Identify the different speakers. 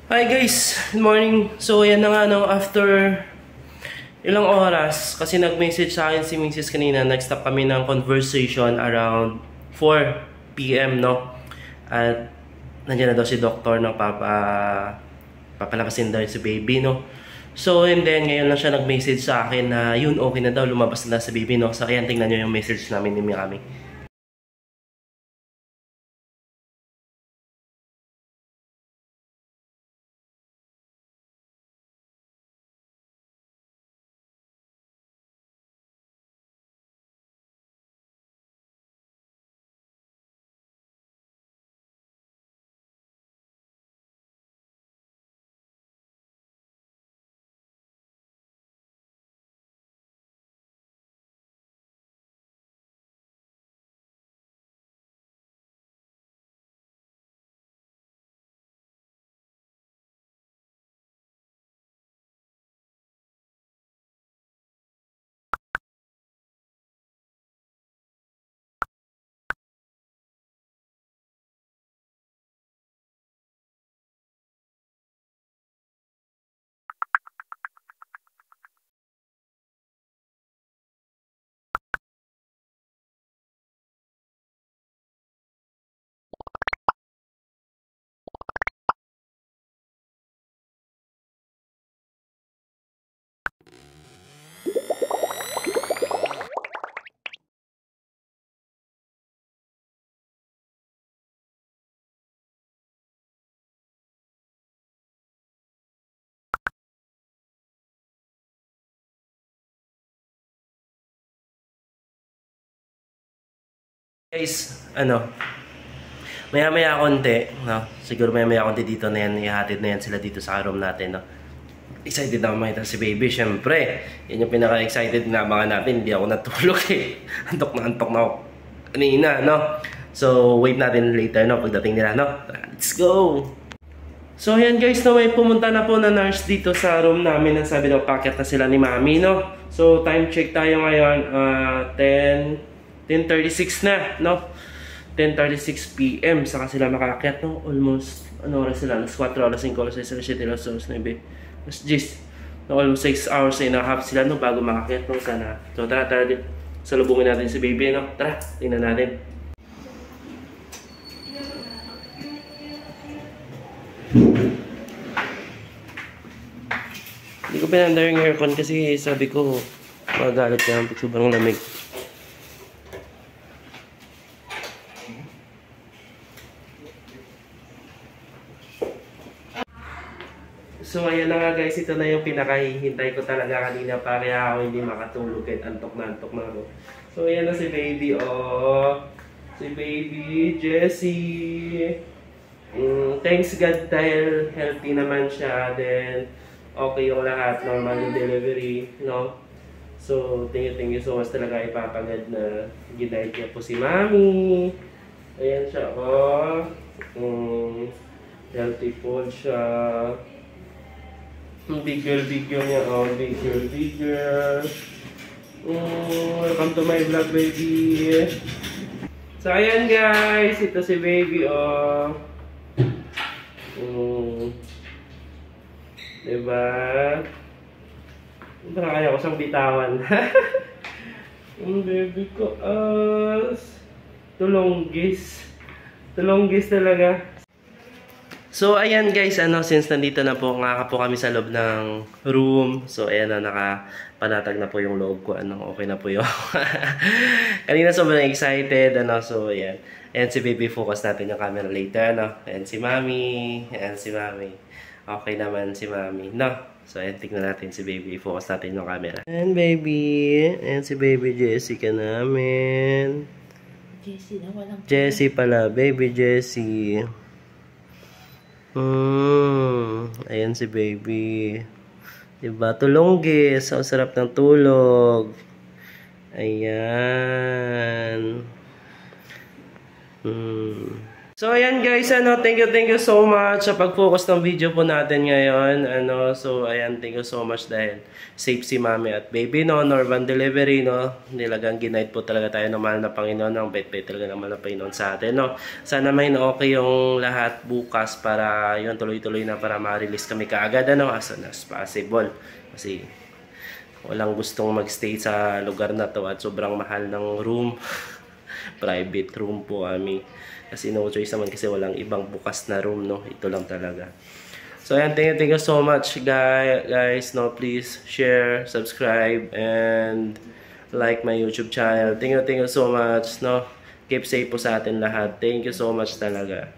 Speaker 1: Hi guys, good morning. So yan na nga no, after ilang oras kasi nag-message sa akin si Mrs. kanina, nag-stop kami ng conversation around 4 PM no. At nandiyan na daw si doktor ng papalabasin daw si baby no. So and then ngayon lang siya nag-message sa akin na yun okay na daw, lumabas na si baby no. So ayan, tingnan niyo yung message namin ni Mikami. Guys, maya-maya konti, no? Siguro maya-maya konti dito na yan, ihatid na yan sila dito sa room natin, no? Excited na makita si baby, syempre. Yan yung pinaka-excited na mga natin, hindi ako natulog eh. Antok na ako kanina, no? So, wait natin later, no? Pagdating nila, no? Let's go! So, ayan guys, no? May pumunta na po na nurse dito sa room namin. Ang sabi daw, packet na sila ni Mami, no? So, time check tayo ngayon, 10:36 na, no? 10:36 PM saka sila makaakyat, no? Almost, ano oras sila? Alas 4, alas 5, alas 6, alas 7, alas 8, alas 9, alas 10. No, almost 6 hours and a half sila, no? Bago makaakyat, no? Sana. So, tara, din. Salubungin natin si baby, no? Tara, tingnan natin. Hindi ko pinanda yung aircon kasi sabi ko, magalit ka ng sobrang lamig. So ayan na nga guys, ito na yung pinakahihintay ko talaga kanina para ako hindi makatulog kahit antok na ako. So ayan na si baby, oh. Si baby Jessie. Thanks God dahil healthy naman siya. Then okay yung lahat, normal yung delivery, no? So thank you so much talaga, ipapagad na ginight niya po si Mami. Ayan siya, oh. Healthy food siya. Big girl niya, oh, big girl. Welcome to my vlog, baby. So, ayan guys, ito si baby, oh. Diba? Parang kaya ko siyang bitawan. Baby ko, tulonggis talaga. So, ayan guys, since nandito na po, nga po kami sa loob ng room. So, ayan na, nakapanatag na po yung loob ko. Okay na po yung... Kanina sobrang excited, so, ayan. Ayan si baby, focus natin yung camera later, Ayan si Mami. Okay naman si Mami, So, ayan, tignan natin si baby, focus natin yung camera. Ayan, baby. Ayan si baby Jessica namin.
Speaker 2: Jessie na walang...
Speaker 1: Jessie pala, baby Jessie. Ayan si baby. Diba? Tulonggis. Ang sarap ng tulog. Ayan. So ayan guys, thank you so much sa pag-focus ng video po natin ngayon. So ayan, thank you so much dahil safe si mami at baby, no, Norvan delivery, no. Nilagang ginight po talaga tayo ng mahal na Panginoon, ng bait-bait talaga ng mahal na Panginoon sa atin, no. Sana may okay yung lahat bukas para yun tuloy-tuloy na para ma-release kami kaagad, as soon as possible. Kasi walang gustong magstay sa lugar na to at sobrang mahal ng room. Private room po kami. Kasi no choice naman kasi walang ibang bukas na room, no. Ito lang talaga. So ayan, thank you so much guys, no. Please share, subscribe, and like my YouTube channel. Thank you so much, no. Keep safe po sa atin lahat. Thank you so much talaga.